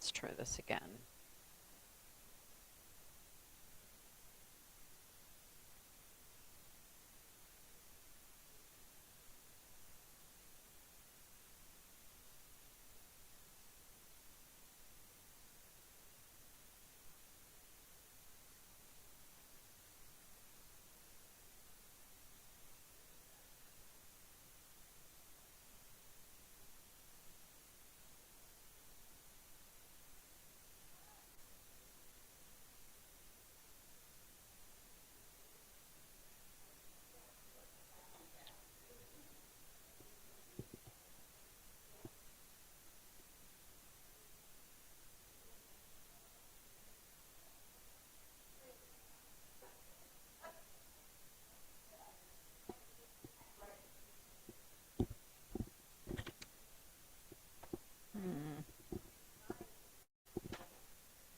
Let's try this again.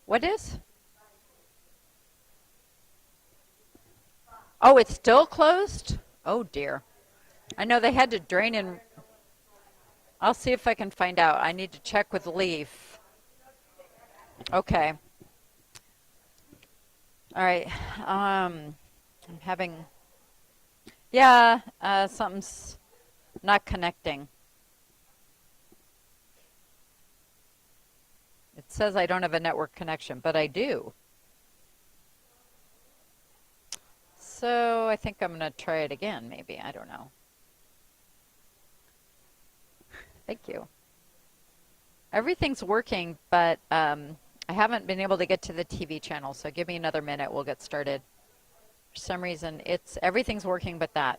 What is? Oh, it's still closed? Oh dear. I know they had to drain in. I'll see if I can find out. I need to check with Leaf. Okay. All right. I'm having, yeah, something's not connecting. It says I don't have a network connection, but I do. So I think I'm going to try it again, maybe. I don't know. Thank you. Everything's working, but I haven't been able to get to the TV channel, so give me another minute. We'll get started. For some reason, everything's working but that.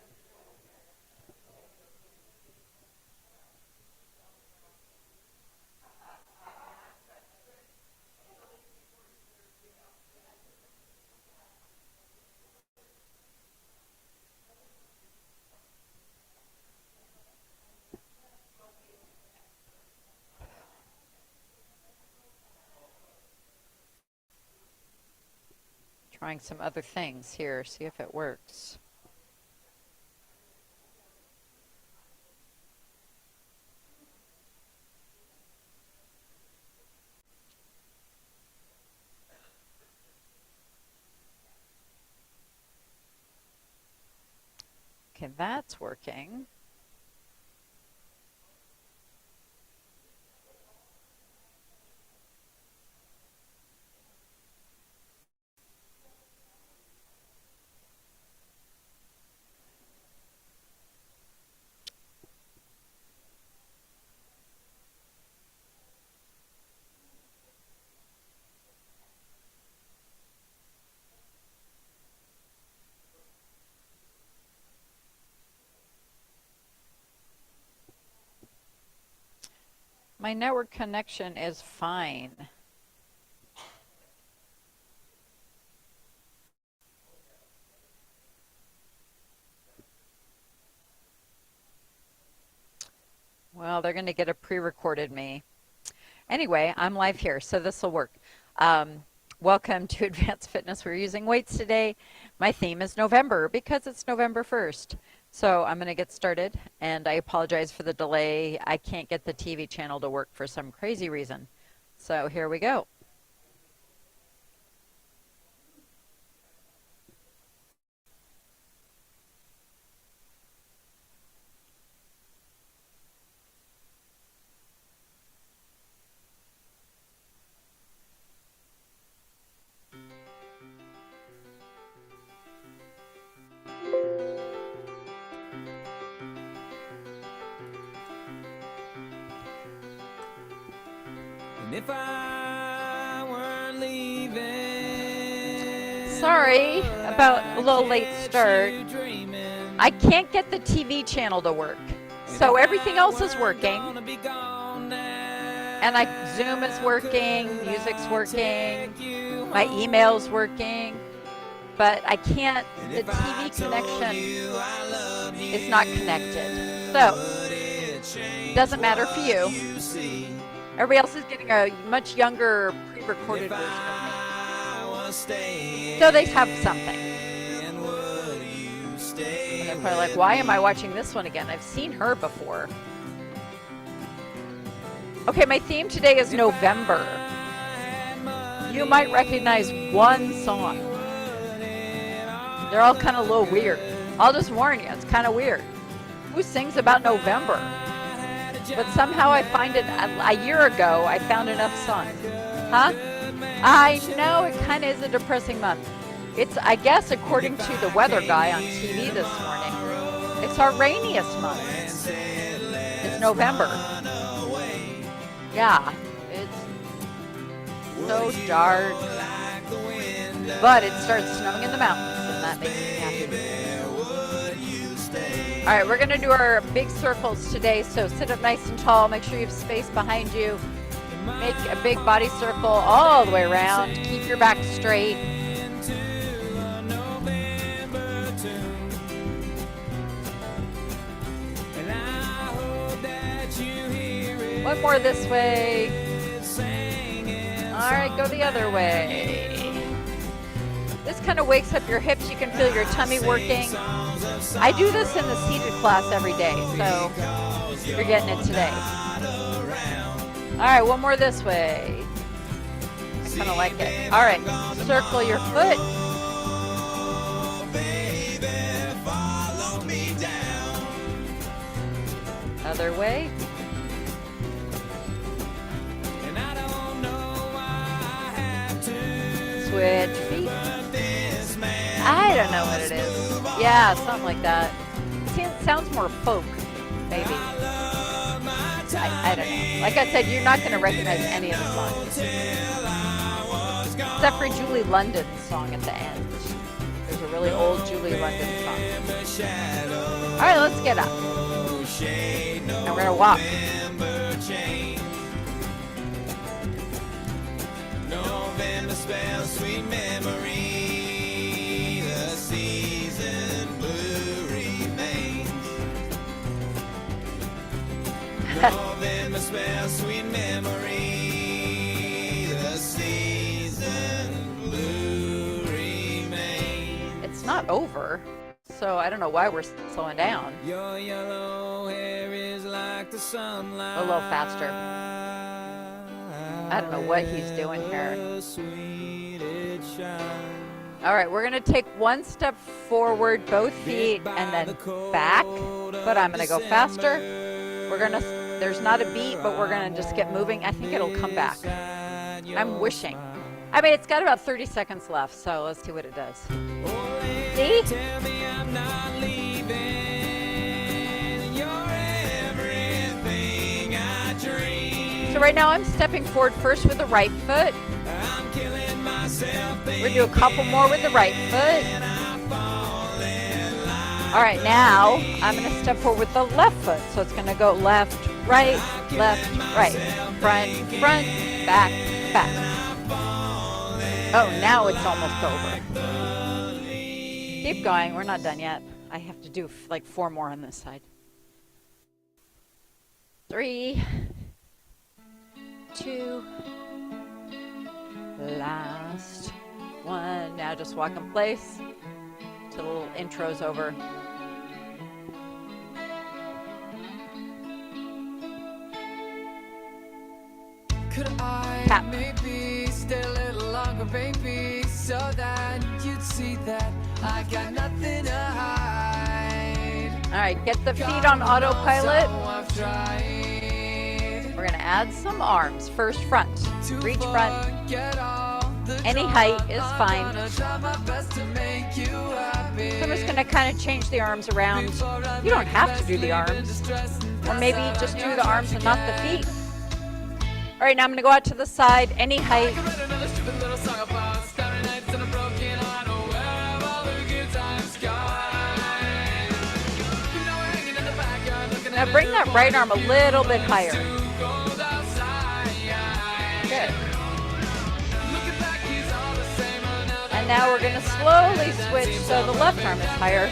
Trying some other things here, see if it works. Okay, that's working. My network connection is fine. Well, they're going to get a pre-recorded me. Anyway, I'm live here, so this will work. Welcome to Advanced Fitness. We're using weights today. My theme is November because it's November 1st. So I'm going to get started, and I apologize for the delay. I can't get the TV channel to work for some crazy reason. So here we go. If I weren't leaving, sorry about a little late start. I can't get the TV channel to work, so everything else is working. And Zoom is working, music's working, my email's working, but I can't, the TV connection is not connected. So, doesn't matter for you. Everybody else is getting a much younger pre-recorded version of me. So they have something. And they're probably like, why am I watching this one again? I've seen her before. Okay, my theme today is November. You might recognize one song. They're all kind of a little weird. I'll just warn you, it's kind of weird. Who sings about November? But somehow I find it, a year ago, I found enough sun. Huh? I know it kind of is a depressing month. It's, I guess, according to the weather guy on TV this morning, it's our rainiest month. It's November. Yeah, it's so dark. But it starts snowing in the mountains, and that makes me happy. All right, we're gonna do our big circles today, so sit up nice and tall, make sure you have space behind you. Make a big body circle all the way around. Keep your back straight. One more this way. All right, go the other way. This kind of wakes up your hips. You can feel your tummy working. I do this in the seated class every day, so you're getting it today. All right, one more this way. I kind of like it. All right, circle your foot. Other way. Switch feet. I don't know what it is. Yeah, something like that. It sounds more folk, maybe. I don't know. Like I said, you're not going to recognize any of the songs. Except for Julie London's song at the end. There's a really old Julie London song. All right, let's get up. And we're going to walk. November spells sweet memory, the season blue remains. November spells sweet memory, the season blue remains. It's not over, so I don't know why we're slowing down. Your yellow hair is like the sunlight. A little faster. I don't know what he's doing here. All right, we're gonna take one step forward, both feet, and then back, but I'm gonna go faster. There's not a beat, but we're gonna just get moving. I think it'll come back. I'm wishing. I mean, it's got about 30 seconds left, so let's see what it does. See? So right now I'm stepping forward first with the right foot. We're gonna do a couple more with the right foot. All right, now I'm gonna step forward with the left foot. So it's gonna go left, right, front, back, back. Oh, now it's almost over. Keep going, we're not done yet. I have to do like 4 more on this side. 3, 2, last 1. Now just walk in place till the little intro's over. Could I Tap. maybe stay a little longer, baby, so that you'd see that I got nothing to hide. All right, get the feet on autopilot. I've tried We're gonna add some arms. First front, to reach front. forget all the Any drama. height is fine. I'm gonna try my best to make you happy. So I'm just gonna kind of change the arms around. You don't have to do the arms, or maybe just do the arms and not the feet. All right, now I'm gonna go out to the side, any height. Now bring that right arm a little bit higher. Good. And now we're gonna slowly switch so the left arm is higher.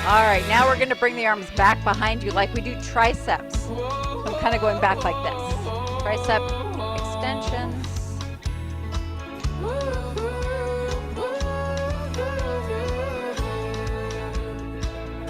All right, now we're gonna bring the arms back behind you like we do triceps. So I'm kind of going back like this. Tricep extensions.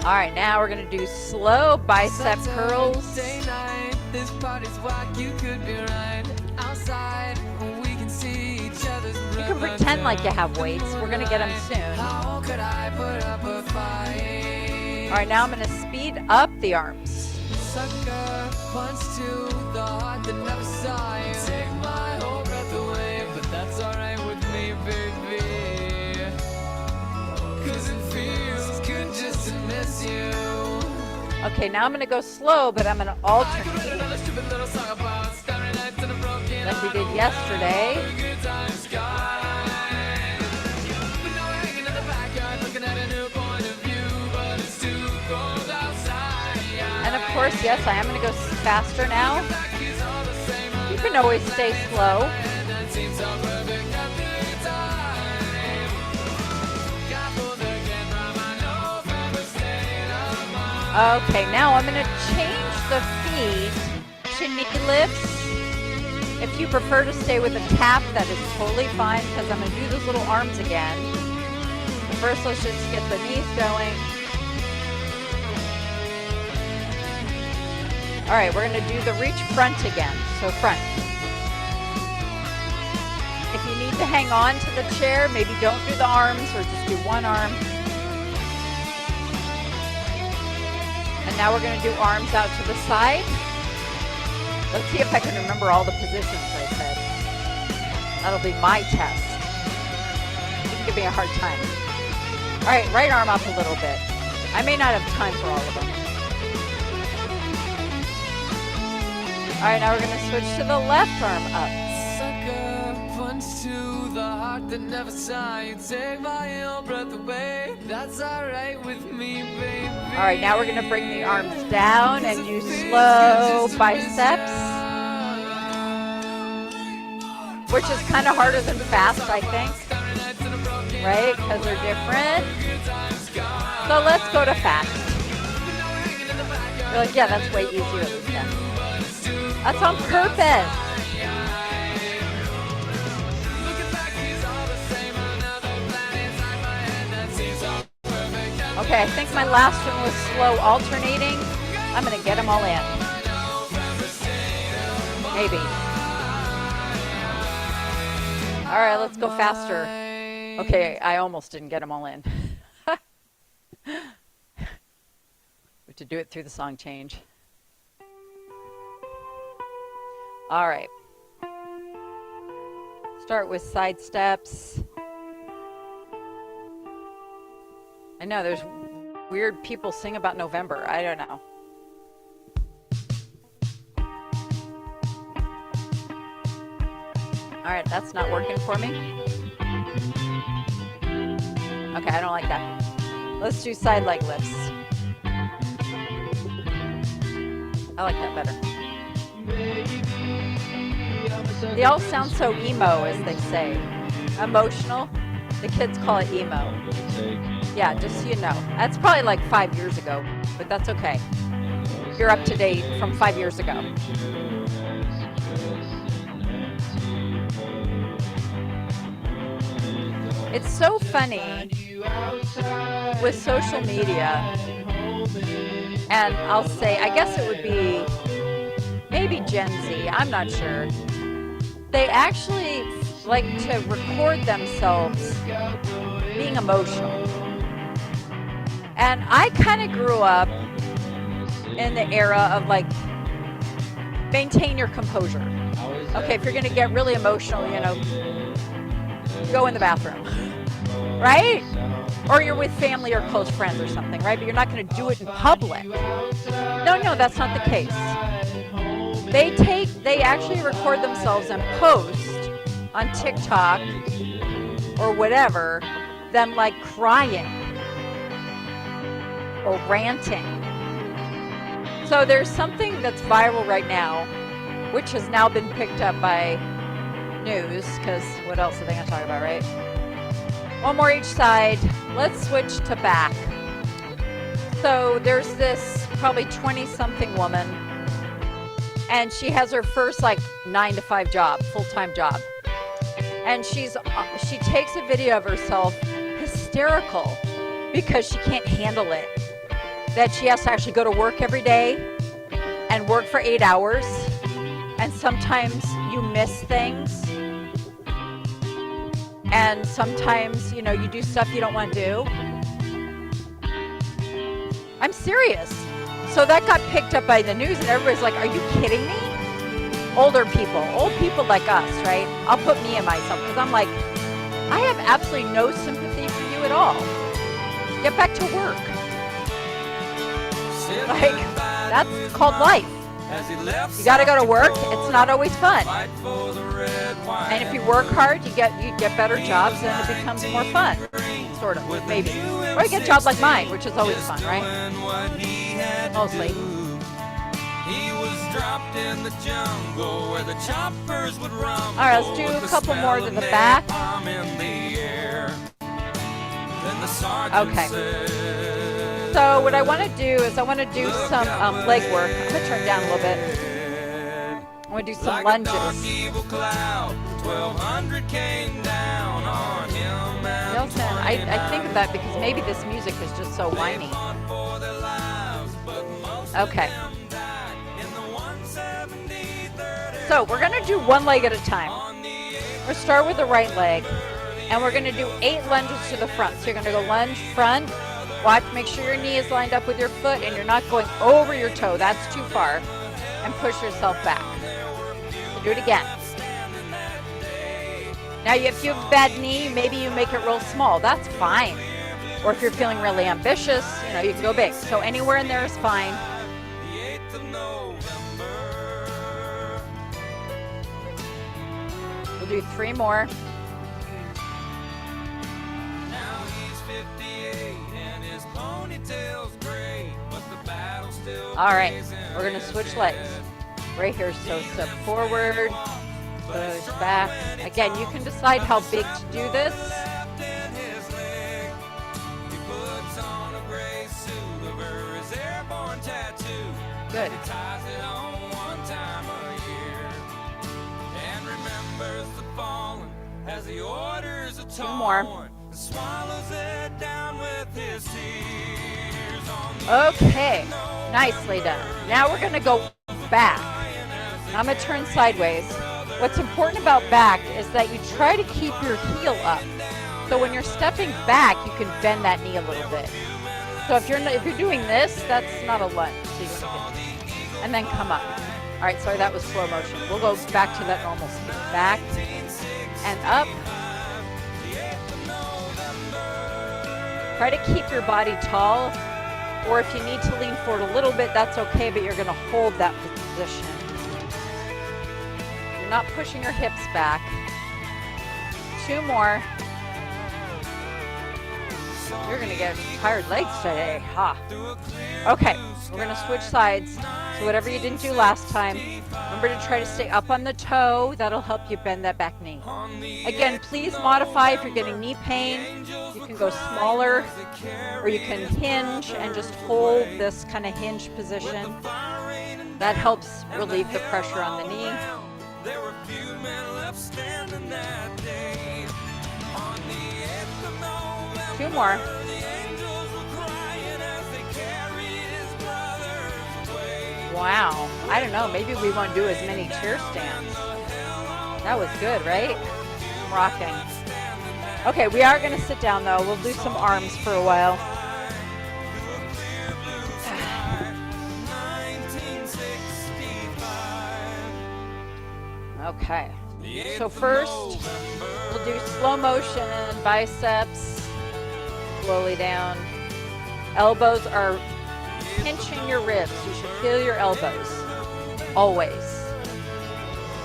All right, now we're gonna do slow bicep curls. Day night, this party's whack, you could be right. Outside, we can see each other's You can pretend like you have weights. We're gonna get them soon. How could I put up a fight? All right, now I'm gonna speed up the arms. Sucker punch to the heart that never saw you. Take my whole breath away, but that's alright with me, baby. 'Cause it feels good just to miss you. Okay, now I'm gonna go slow, but I'm gonna alternate like we did yesterday. And of course, yes, I am gonna go faster now. You can always stay slow. Okay, now I'm gonna change the feet to knee lifts. If you prefer to stay with a tap, that is totally fine because I'm gonna do those little arms again. But first, let's just get the knees going. All right, we're gonna do the reach front again, so front. If you need to hang on to the chair, maybe don't do the arms or just do one arm. And now we're gonna do arms out to the side. Let's see if I can remember all the positions I said. That'll be my test. You can give me a hard time. All right, right arm up a little bit. I may not have time for all of them. All right, now we're gonna switch to the left arm up. Sucker punch to the heart that never saw you. Take my own breath away. That's alright with me, baby. All right, now we're gonna bring the arms down and do slow biceps, which is kind of harder than fast, I think, right? Because they're different. So let's go to fast. You're like, yeah, that's way easier than fast. That's on purpose. Okay, I think my last one was slow alternating. I'm gonna get them all in. Maybe. All right, let's go faster. Okay, I almost didn't get them all in. We have to do it through the song change. All right. Start with side steps. I know there's weird people sing about November. I don't know. All right, that's not working for me. Okay, I don't like that. Let's do side leg lifts. I like that better. They all sound so emo, as they say. Emotional. The kids call it emo. Yeah, just so you know. That's probably like 5 years ago, but that's okay. You're up to date from 5 years ago. It's so funny with social media, and I'll say, I guess it would be maybe Gen Z, I'm not sure. They actually like to record themselves being emotional. And I kind of grew up in the era of like, maintain your composure. Okay, if you're gonna get really emotional, you know, go in the bathroom, right? Or you're with family or close friends or something, right? But you're not gonna do it in public. No, that's not the case. They actually record themselves and post on TikTok or whatever, them like crying or ranting. So there's something that's viral right now, which has now been picked up by news, because what else are they going to talk about, right? One more each side. Let's switch to back. So there's this probably 20-something woman, and she has her first like 9-to-5 job, full-time job. And she takes a video of herself hysterical because she can't handle it. that she has to actually go to work every day and work for 8 hours. And sometimes you miss things. And sometimes, you know, you do stuff you don't want to do. I'm serious. So that got picked up by the news and everybody's like, are you kidding me? Older people, old people like us, right? I'll put me and myself because I'm like, I have absolutely no sympathy for you at all. Get back to work. Like, that's called life. You gotta go to work. It's not always fun. And if you work hard, you get better jobs and it becomes more fun. Sort of, maybe. Or you get jobs like mine, which is always fun, right? Mostly. Alright, let's do a couple more to the back. Okay. So what I want to do is I want to do some leg work. I'm going to turn it down a little bit. I want to do some lunges. Milton, I think of that because maybe this music is just so whiny. Okay. So we're going to do one leg at a time. We're going to start with the right leg. And we're going to do 8 lunges to the front. So you're going to go lunge front. Watch, make sure your knee is lined up with your foot and you're not going over your toe. That's too far. And push yourself back. So do it again. Now, if you have a bad knee, maybe you make it real small. That's fine. Or if you're feeling really ambitious, you know, you can go big. So anywhere in there is fine. We'll do 3 more. All right, we're going to switch legs. Right here, so step forward, push back. Again, you can decide how big to do this. Good. 2 more. Okay, nicely done. Now we're going to go back. I'm going to turn sideways. What's important about back is that you try to keep your heel up. So when you're stepping back, you can bend that knee a little bit. So if you're doing this, that's not a lunge. So and then come up. All right, sorry, that was slow motion. We'll go back to that normal speed. Back and up. Try to keep your body tall, or if you need to lean forward a little bit, that's okay, but you're going to hold that position. You're not pushing your hips back. 2 more. You're going to get tired legs today, ha. Okay, we're going to switch sides. So whatever you didn't do last time, remember to try to stay up on the toe. That'll help you bend that back knee. Again, please modify if you're getting knee pain. You can go smaller, or you can hinge and just hold this kind of hinge position. That helps relieve the pressure on the knee. 2 more. Wow. I don't know. Maybe we won't do as many chair stands. That was good, right? Rocking. Okay, we are going to sit down, though. We'll do some arms for a while. Okay. So first, we'll do slow motion, biceps, slowly down. Elbows are pinching your ribs. You should feel your elbows, always.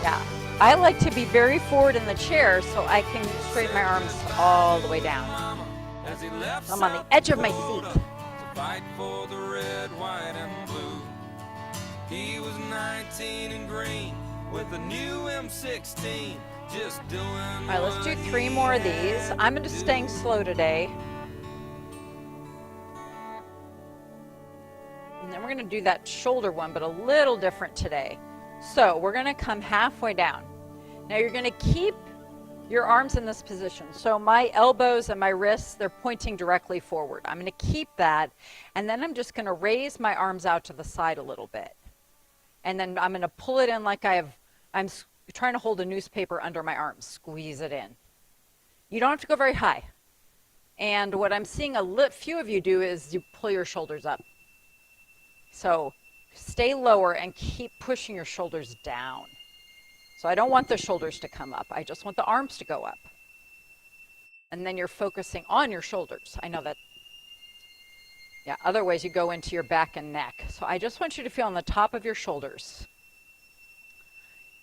Yeah. I like to be very forward in the chair so I can straighten my arms all the way down. I'm on the edge of my seat. He was 19 and green with a new M16. Just doing. All right, let's do 3 more of these. I'm just staying slow today. And then we're going to do that shoulder one, but a little different today. So we're going to come halfway down. Now you're going to keep your arms in this position. So my elbows and my wrists, they're pointing directly forward. I'm going to keep that, and then I'm just going to raise my arms out to the side a little bit. And then I'm going to pull it in like I'm trying to hold a newspaper under my arms. Squeeze it in. You don't have to go very high. And what I'm seeing a few of you do is you pull your shoulders up. So stay lower and keep pushing your shoulders down. So I don't want the shoulders to come up. I just want the arms to go up. And then you're focusing on your shoulders. I know that, yeah, other ways you go into your back and neck. So I just want you to feel on the top of your shoulders.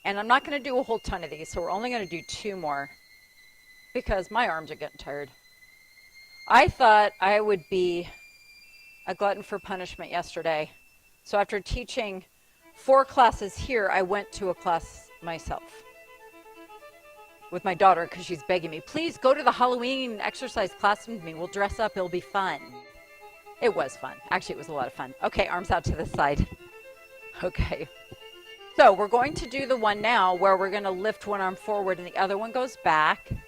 And I'm not going to do a whole ton of these, so we're only going to do 2 more because my arms are getting tired. I thought I would be a glutton for punishment yesterday. So after teaching 4 classes here, I went to a class myself with my daughter because she's begging me, please go to the Halloween exercise class with me. We'll dress up. It'll be fun. It was fun. Actually, it was a lot of fun. Okay, arms out to the side. Okay. So we're going to do the one now where we're going to lift one arm forward and the other one goes back. And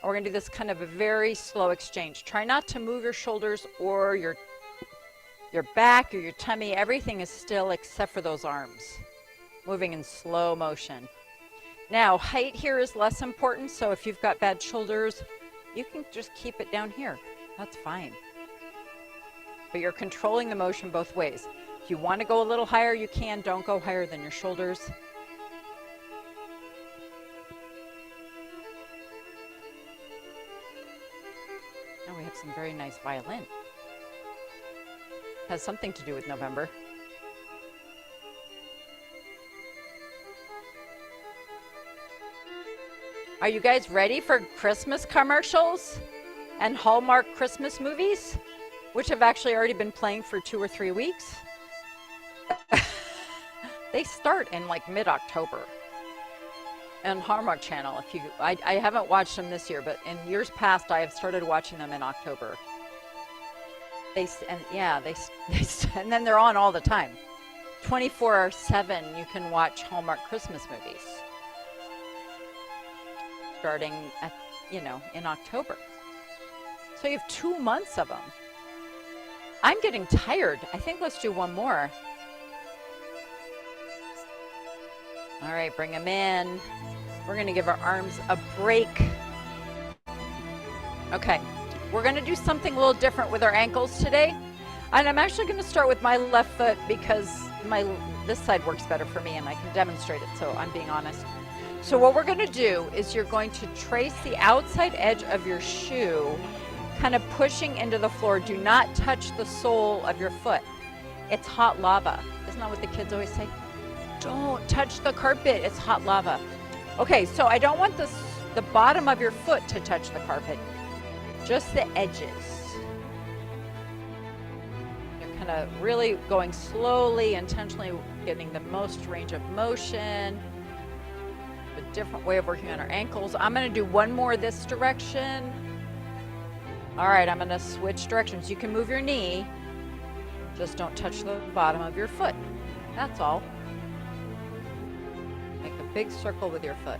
we're going to do this kind of a very slow exchange. Try not to move your shoulders or your back or your tummy. Everything is still except for those arms. Moving in slow motion. Now, height here is less important, so if you've got bad shoulders, you can just keep it down here. That's fine. But you're controlling the motion both ways. If you want to go a little higher, you can. Don't go higher than your shoulders. Now we have some very nice violin. Has something to do with November. Are you guys ready for Christmas commercials and Hallmark Christmas movies, which have actually already been playing for 2 or 3 weeks? They start in like mid-October. And Hallmark Channel, I haven't watched them this year, but in years past I have started watching them in October. And then they're on all the time. 24/7 you can watch Hallmark Christmas movies. Starting at, in October. So you have 2 months of them. I'm getting tired. I think let's do one more. All right, bring them in. We're going to give our arms a break. Okay, we're going to do something a little different with our ankles today. And I'm actually going to start with my left foot because this side works better for me and I can demonstrate it, so I'm being honest. So what we're going to do is you're going to trace the outside edge of your shoe, kind of pushing into the floor. Do not touch the sole of your foot. It's hot lava. Isn't that what the kids always say? Don't touch the carpet. It's hot lava. Okay, so I don't want the bottom of your foot to touch the carpet, just the edges. You're kind of really going slowly, intentionally getting the most range of motion. A different way of working on our ankles. I'm going to do one more this direction. All right, I'm going to switch directions. You can move your knee, just don't touch the bottom of your foot. That's all. Make a big circle with your foot.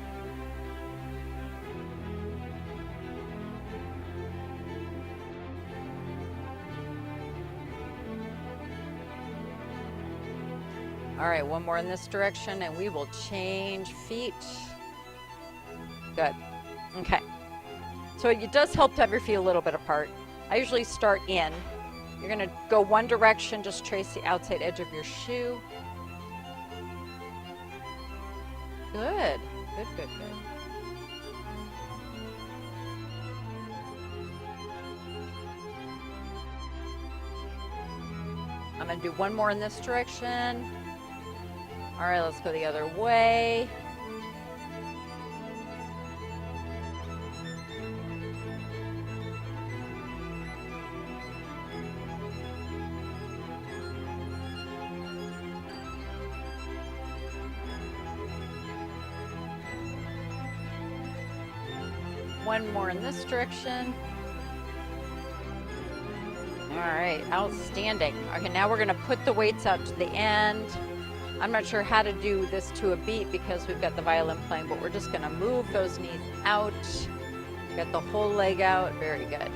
All right, one more in this direction and we will change feet. Good. Okay. So it does help to have your feet a little bit apart. I usually start in. You're going to go one direction, just trace the outside edge of your shoe. Good. Good, good, good. I'm going to do one more in this direction. All right, let's go the other way. One more in this direction. All right, outstanding. Okay, now we're going to put the weights out to the end. I'm not sure how to do this to a beat because we've got the violin playing, but we're just gonna move those knees out. Get the whole leg out, very good.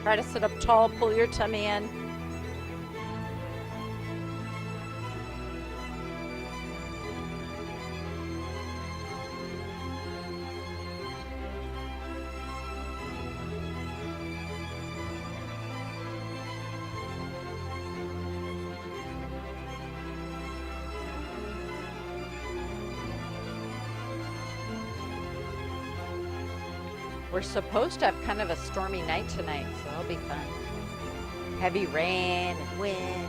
Try to sit up tall, pull your tummy in. We're supposed to have kind of a stormy night tonight, so that'll be fun. Heavy rain and wind.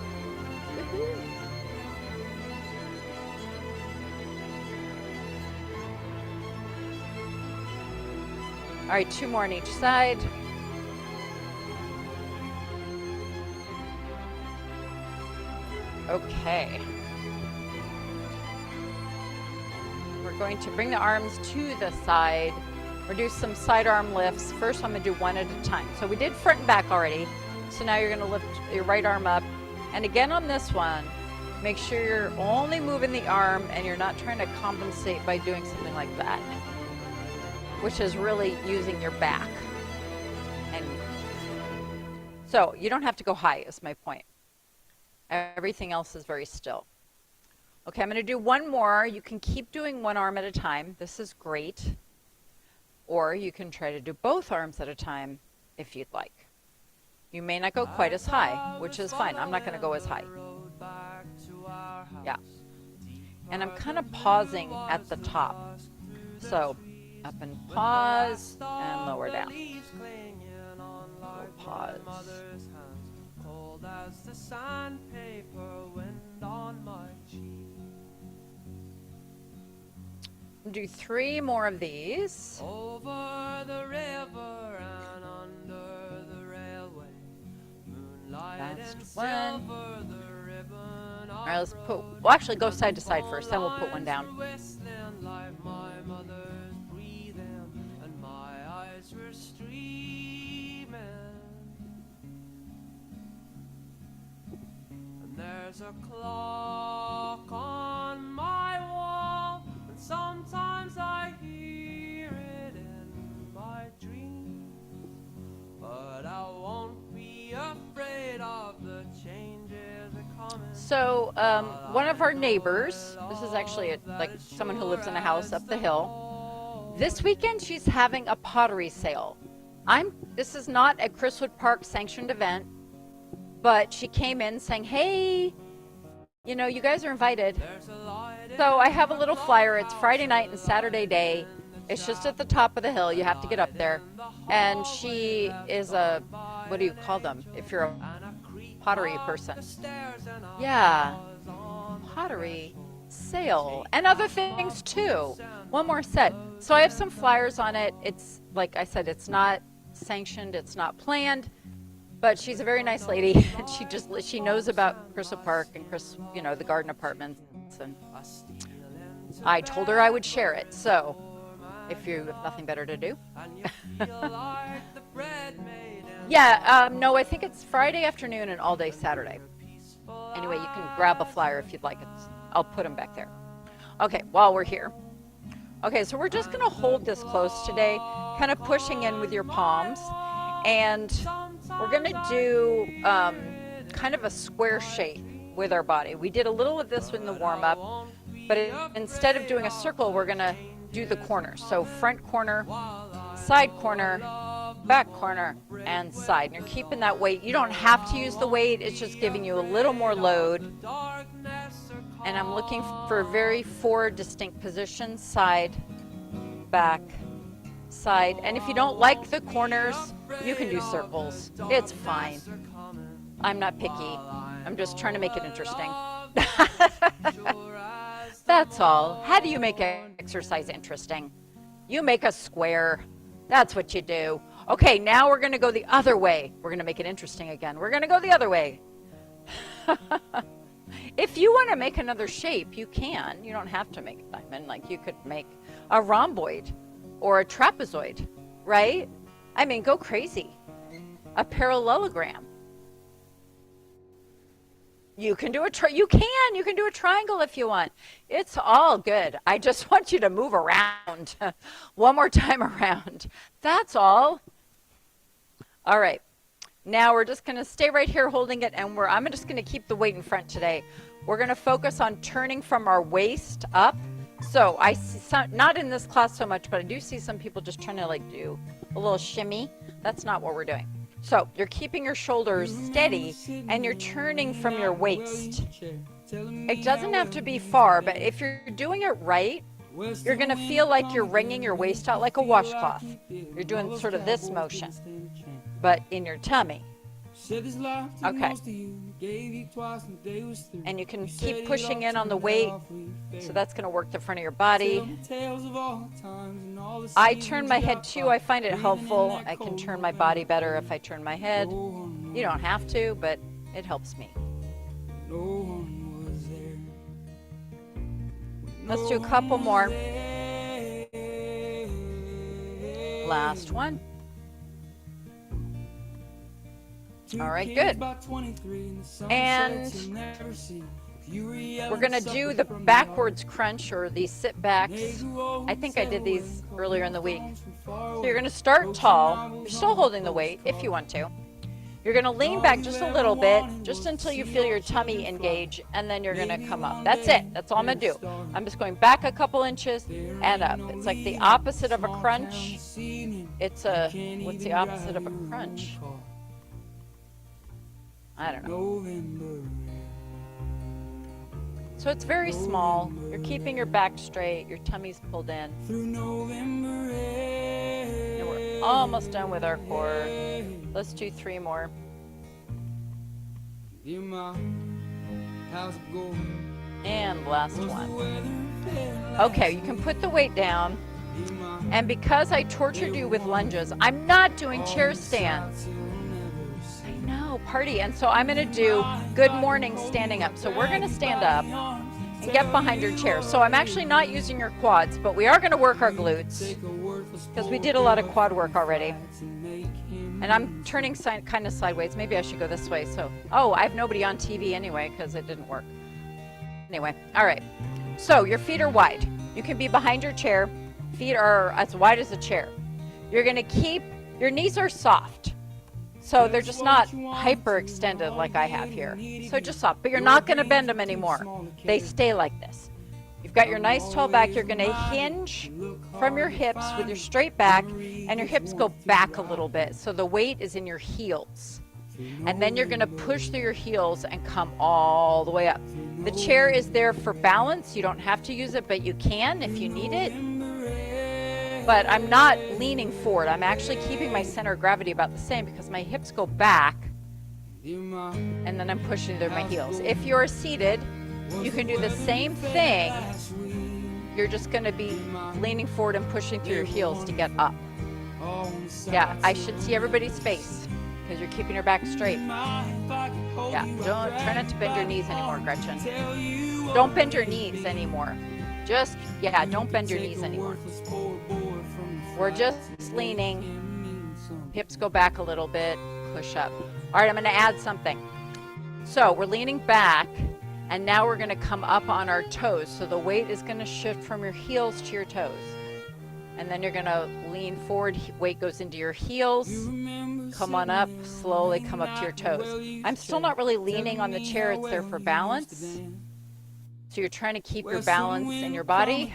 Woohoo. All right, 2 more on each side. Okay. We're going to bring the arms to the side. Or do some side arm lifts. First, I'm going to do one at a time. So we did front and back already. So now you're going to lift your right arm up. And again on this one, make sure you're only moving the arm and you're not trying to compensate by doing something like that, which is really using your back. And so you don't have to go high is my point. Everything else is very still. Okay, I'm going to do one more. You can keep doing one arm at a time. This is great. Or you can try to do both arms at a time if you'd like. You may not go quite as high, which is fine. I'm not going to go as high. Yeah. And I'm kind of pausing at the top. So up and pause and lower down. Pause. Do 3 more of these. Over the river and under the railway. Last one. All right, let's put, well, actually go side to side first, then we'll put one down. There's a clock on my wall, and sometimes I hear it in my dreams, but I won't be afraid of the changes that come. So one of our neighbors, this is actually like someone who lives in a house up the hill, this weekend she's having a pottery sale. This is not a Cryswood Park sanctioned event, but she came in saying, hey, you know, you guys are invited. So I have a little flyer. It's Friday night and Saturday day. It's just at the top of the hill. You have to get up there. And she is a, what do you call them if you're a pottery person? Yeah, pottery sale and other things too. One more set. So I have some flyers on it. It's, like I said, it's not sanctioned. It's not planned. But she's a very nice lady. She knows about Crystal Park and the garden apartments. And I told her I would share it. So if you have nothing better to do. Yeah, no, I think it's Friday afternoon and all day Saturday. Anyway, you can grab a flyer if you'd like it. I'll put them back there. Okay, while we're here. Okay, so we're just going to hold this close today, kind of pushing in with your palms. And we're going to do kind of a square shape with our body. We did a little of this in the warm-up, but instead of doing a circle, we're going to do the corners. So front corner, side corner, back corner, and side. And you're keeping that weight. You don't have to use the weight. It's just giving you a little more load. And I'm looking for 4 distinct positions: side, back, side. And if you don't like the corners, you can do circles. It's fine. I'm not picky. I'm just trying to make it interesting. That's all. How do you make exercise interesting? You make a square. That's what you do. Okay, now we're going to go the other way. We're going to make it interesting again. We're going to go the other way. If you want to make another shape, you can. You don't have to make a diamond. Like you could make a rhomboid or a trapezoid, right? I mean, go crazy. A parallelogram. You can do you can do a triangle if you want. It's all good. I just want you to move around. One more time around. That's all. All right. Now we're just going to stay right here holding it, and I'm just going to keep the weight in front today. We're going to focus on turning from our waist up. So I see some, not in this class so much, but I do see some people just trying to like do a little shimmy. That's not what we're doing. So you're keeping your shoulders steady and you're turning from your waist. It doesn't have to be far, but if you're doing it right, you're going to feel like you're wringing your waist out like a washcloth. You're doing sort of this motion, but in your tummy. Okay. And you can keep pushing in on the weight, so that's going to work the front of your body. I turn my head too. I find it helpful. I can turn my body better if I turn my head. You don't have to, but it helps me. Let's do a couple more. Last one. All right, good. And we're going to do the backwards crunch or these sit backs. I think I did these earlier in the week. So you're going to start tall. You're still holding the weight if you want to. You're going to lean back just a little bit, just until you feel your tummy engage, and then you're going to come up. That's it. That's all I'm going to do. I'm just going back a couple inches and up. It's like the opposite of a crunch. It's what's the opposite of a crunch? I don't know. So it's very small. You're keeping your back straight. Your tummy's pulled in. And we're almost done with our core. Let's do 3 more. And last one. Okay, you can put the weight down. And because I tortured you with lunges, I'm not doing chair stands. Party. And so I'm going to do good morning standing up. So we're going to stand up and get behind your chair. So I'm actually not using your quads, but we are going to work our glutes because we did a lot of quad work already. And I'm turning kind of sideways. Maybe I should go this way. So, I have nobody on TV anyway because it didn't work. Anyway, all right. So your feet are wide. You can be behind your chair. Feet are as wide as a chair. You're going to keep, your knees are soft. So they're just not hyper extended like I have here. So just soft, but you're not going to bend them anymore. They stay like this. You've got your nice tall back. You're going to hinge from your hips with your straight back, and your hips go back a little bit. So the weight is in your heels. And then you're going to push through your heels and come all the way up. The chair is there for balance. You don't have to use it, but you can if you need it. But I'm not leaning forward. I'm actually keeping my center of gravity about the same because my hips go back and then I'm pushing through my heels. If you're seated, you can do the same thing. You're just going to be leaning forward and pushing through your heels to get up. Yeah, I should see everybody's face because you're keeping your back straight. Yeah, don't try not to bend your knees anymore, Gretchen. Don't bend your knees anymore. Don't bend your knees anymore. We're just leaning, hips go back a little bit, push up. All right, I'm going to add something. So we're leaning back, and now we're going to come up on our toes. So the weight is going to shift from your heels to your toes. And then you're going to lean forward, weight goes into your heels, come on up, slowly come up to your toes. I'm still not really leaning on the chair, it's there for balance. So you're trying to keep your balance in your body,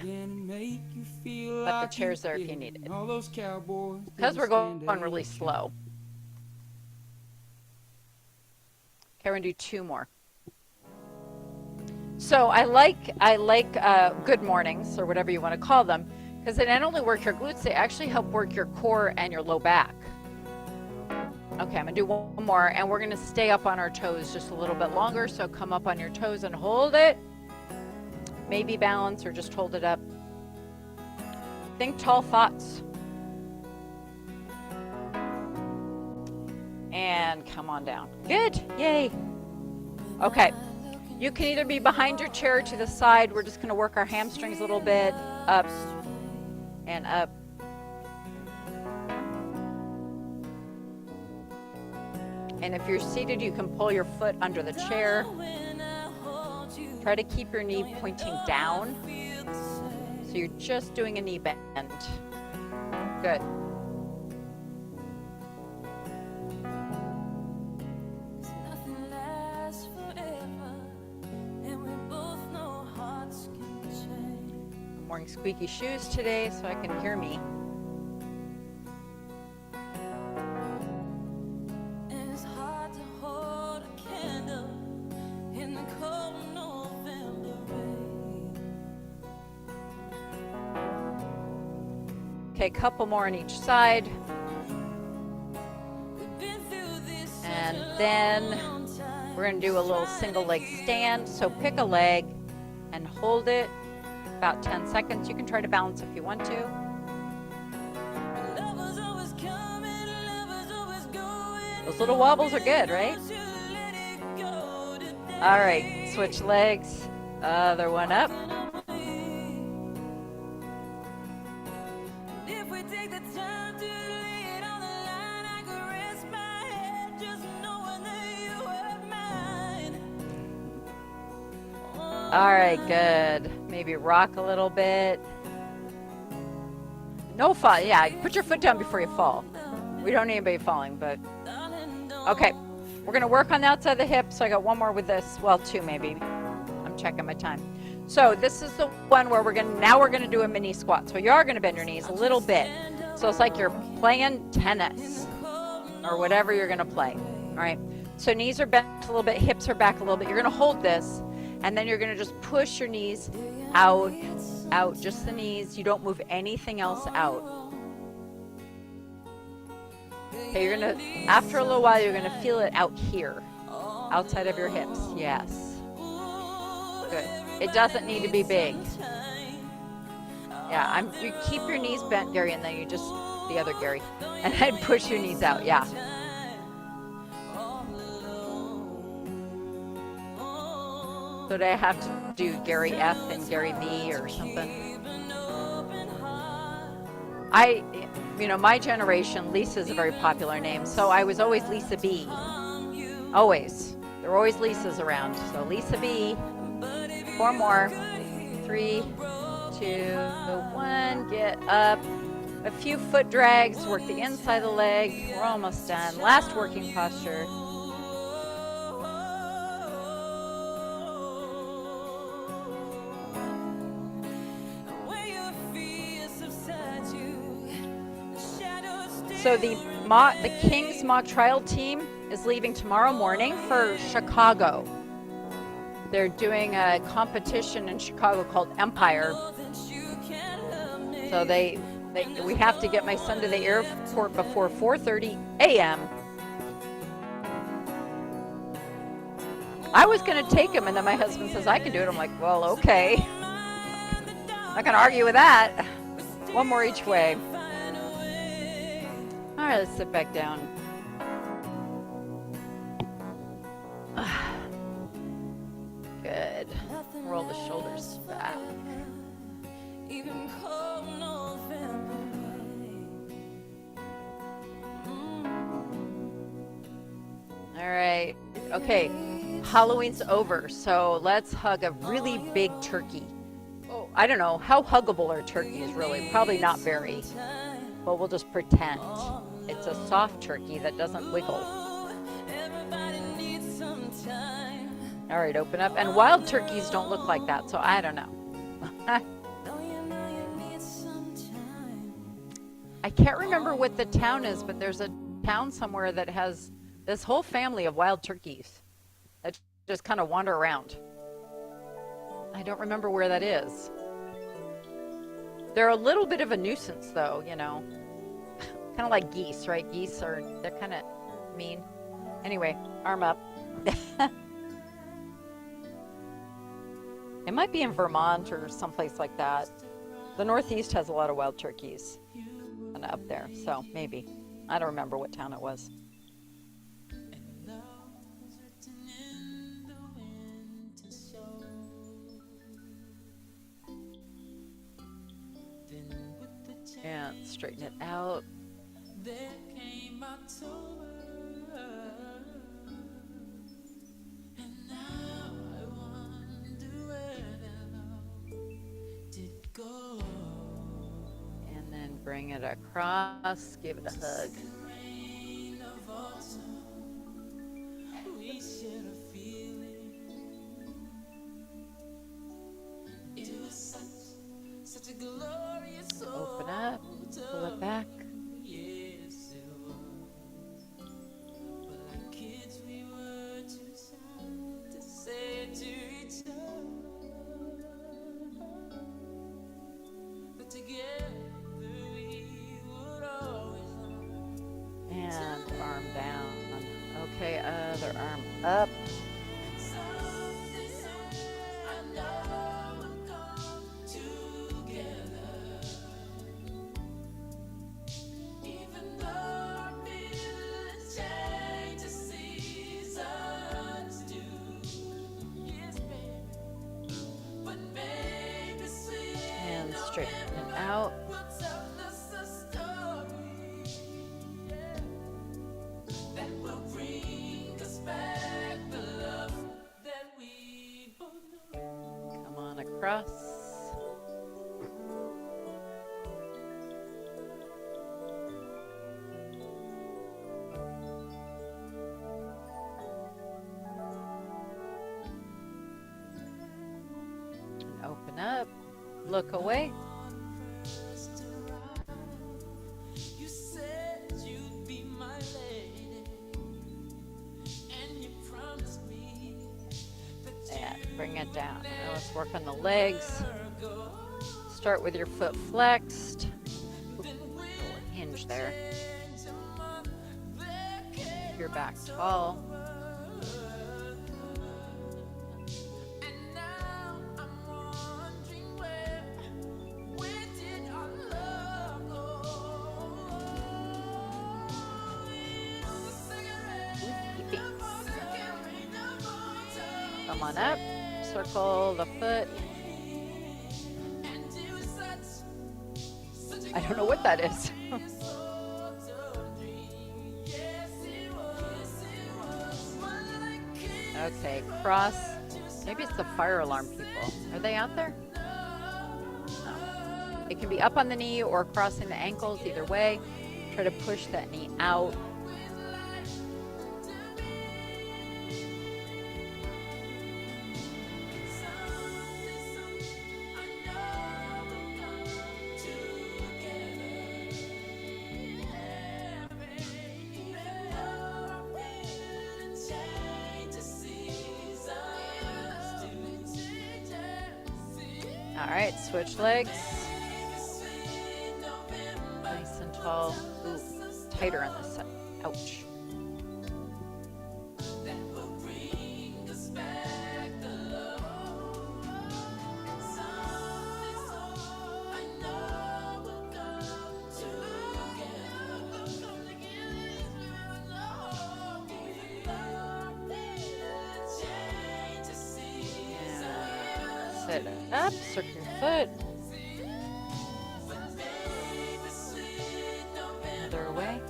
but the chair's there if you need it. Because we're going really slow. Okay, we're gonna do 2 more. So I like good mornings, or whatever you want to call them, because they not only work your glutes, they actually help work your core and your low back. Okay, I'm gonna do 1 more, and we're gonna stay up on our toes just a little bit longer. So come up on your toes and hold it. Maybe balance or just hold it up. Think tall thoughts. And come on down. Good, yay. Okay, you can either be behind your chair or to the side. We're just gonna work our hamstrings a little bit, up and up. And if you're seated, you can pull your foot under the chair. Try to keep your knee pointing down. So you're just doing a knee bend. Good. I'm wearing squeaky shoes today so I can hear me. Okay, a couple more on each side. And then we're going to do a little single leg stand. So pick a leg and hold it about 10 seconds. You can try to balance if you want to. Those little wobbles are good, right? All right, switch legs. Other one up. All right, good. Maybe rock a little bit. No fall. Yeah, put your foot down before you fall. We don't need anybody falling, but okay. We're gonna work on the outside of the hip. So I got one more with this. Well, two maybe. I'm checking my time. So this is the one where we're gonna do a mini squat. So you are gonna bend your knees a little bit. So it's like you're playing tennis or whatever you're gonna play. All right. So knees are bent a little bit, hips are back a little bit. You're gonna hold this. And then you're going to just push your knees out, just the knees. You don't move anything else out. Okay, you're going to, after a little while, you're going to feel it out here, outside of your hips. Yes. Good. It doesn't need to be big. Yeah, you keep your knees bent, Gary, and then you just, the other Gary, and then push your knees out. Yeah. So do I have to do Gary F and Gary V or something? My generation, Lisa is a very popular name. So I was always Lisa B. Always. There were always Lisas around. So Lisa B. 4 more. 3, 2, 1. Get up. A few foot drags. Work the inside of the leg. We're almost done. Last working posture. So the King's mock trial team is leaving tomorrow morning for Chicago. They're doing a competition in Chicago called Empire. So we have to get my son to the airport before 4:30 a.m. I was going to take him, and then my husband says I can do it. I'm like, well, okay. Not going to argue with that. One more each way. All right, let's sit back down. Good. Roll the shoulders back. All right. Okay. Halloween's over, so let's hug a really big turkey. Oh, I don't know. How huggable are turkeys, really? Probably not very. But we'll just pretend. It's a soft turkey that doesn't wiggle. All right, open up. And wild turkeys don't look like that, so I don't know. I can't remember what the town is, but there's a town somewhere that has this whole family of wild turkeys that just kind of wander around. I don't remember where that is. They're a little bit of a nuisance, though, kind of like geese, right? They're kind of mean. Anyway, arm up. It might be in Vermont or someplace like that. The Northeast has a lot of wild turkeys and up there, so maybe. I don't remember what town it was. And straighten it out. There came October, and now I wonder Bring it across, give it a hug. Open up, pull it back. And arm down. Okay, other arm up. And straighten it out. Come on across. And open up. Look away. Bring it down. Now let's work on the legs. Start with your foot flexed. Little hinge there. Keep your back tall. Come on up. Circle the foot. I don't know what that is. Okay, cross. Maybe it's the fire alarm people. Are they out there? No. It can be up on the knee or crossing the ankles, either way. Try to push that knee out. All right, switch legs. Nice and tall. Ooh, tighter on this side. Ouch. Sit up, circle your foot. Other way.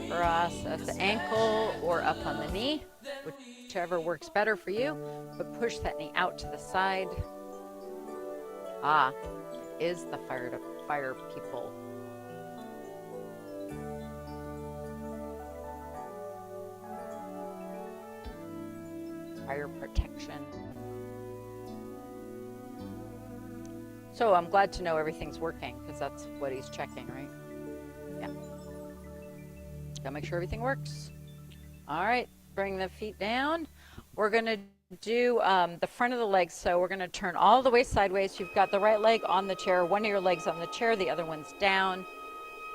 Cross at the ankle or up on the knee, whichever works better for you, but push that knee out to the side. Ah, it is the fire people. Fire protection. So I'm glad to know everything's working, because that's what he's checking, right? Yeah. Gotta make sure everything works. All right, bring the feet down. We're gonna do the front of the legs, so we're gonna turn all the way sideways. You've got the right leg on the chair, one of your legs on the chair, the other one's down.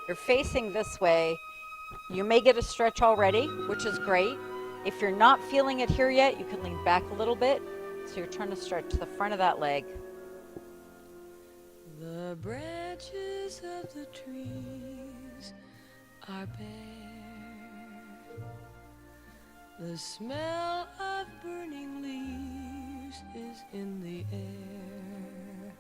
You're facing this way. You may get a stretch already, which is great. If you're not feeling it here yet, you can lean back a little bit. So you're trying to stretch the front of that leg. The branches of the trees are bare. The smell of burning leaves is in the air.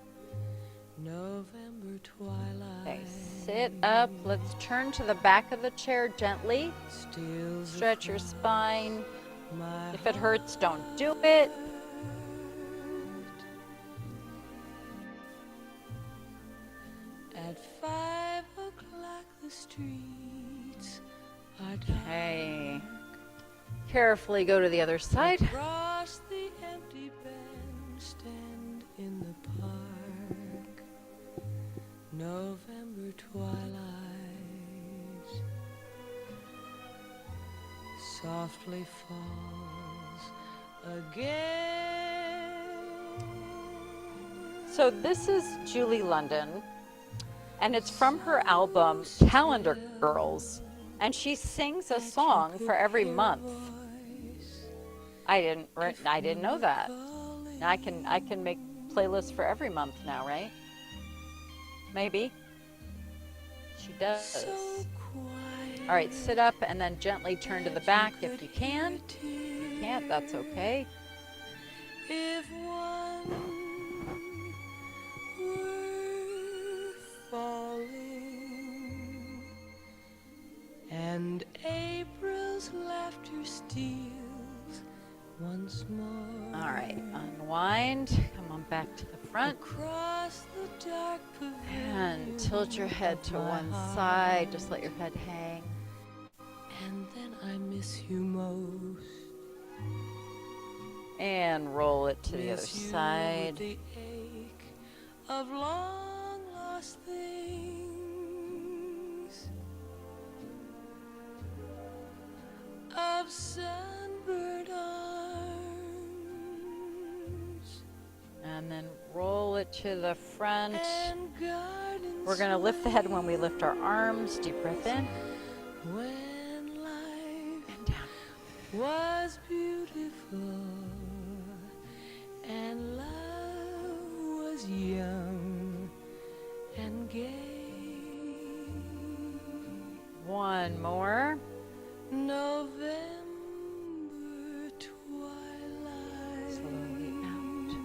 November twilight. Okay, sit up. Let's turn to the back of the chair gently. Stretch your spine. If it hurts, don't do it. the streets are Okay. Carefully go to the other side. across the empty bandstand in the park. November twilight softly falls again. So this is Julie London, and it's from her album Calendar Girls, and she sings a song for every month. I didn't know that. Now I can make playlists for every month now, right? Maybe. She does. All right, sit up and then gently turn to the back if you can. If you can't, that's okay. If one were falling and April's laughter steals once more. All right, unwind. Come on back to the front. Across the dark pavilion And tilt your head to of my one heart. side. Just let your head hang. And then I miss you most. And roll it to the other Miss you with side. the ache of long lost things, of sunburned arms, And then roll it to the front. and gardens We're going to lift the head when we lift our arms. Deep breath in when life and down. was beautiful and love was young and gay. One more. November twilight. Slowly out.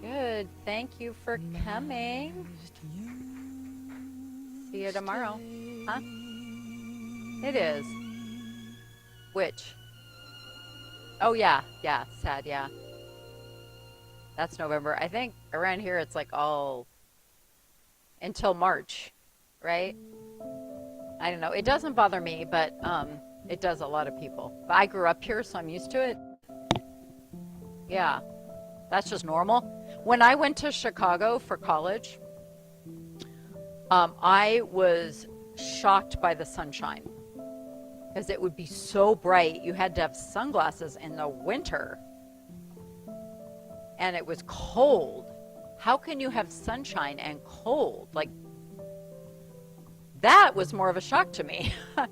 Good. Thank you for coming. See you tomorrow. Huh? It is. Which? Oh, yeah. Yeah. Sad. Yeah. That's November. I think around here it's like all until March, right? I don't know. It doesn't bother me, but it does a lot of people. But I grew up here, so I'm used to it. Yeah. That's just normal. When I went to Chicago for college, I was shocked by the sunshine because it would be so bright. You had to have sunglasses in the winter. And it was cold. How can you have sunshine and cold? Like, that was more of a shock to me. I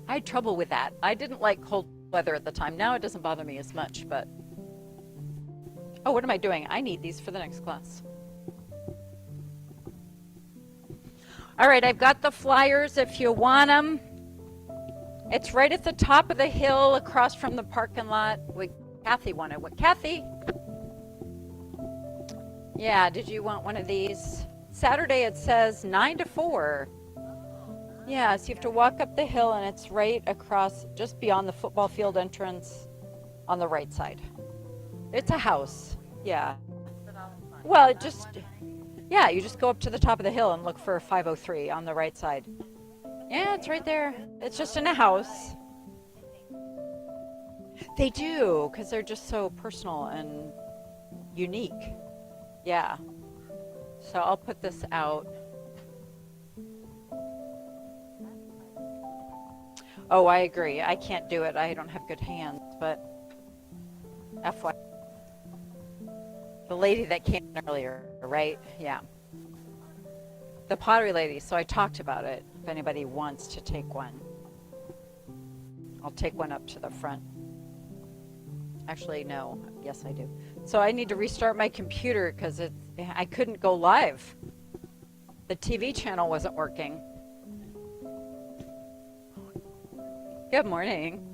had trouble with that. I didn't like cold weather at the time. Now it doesn't bother me as much, but... Oh, what am I doing? I need these for the next class. All right, I've got the flyers if you want them. It's right at the top of the hill across from the parking lot. Kathy wanted one. Kathy? Yeah, did you want one of these? Saturday it says 9 to 4. Yeah, so you have to walk up the hill and it's right across, just beyond the football field entrance on the right side. It's a house, yeah. Well, it just, yeah, you just go up to the top of the hill and look for 503 on the right side. Yeah, it's right there. It's just in a house. They do, because they're just so personal and unique. Yeah. So I'll put this out. Oh, I agree. I can't do it. I don't have good hands, but FY. The lady that came in earlier, right? Yeah. The pottery lady. So I talked about it. If anybody wants to take one, I'll take one up to the front. Actually, no. Yes, I do. So I need to restart my computer because I couldn't go live. The TV channel wasn't working. Good morning.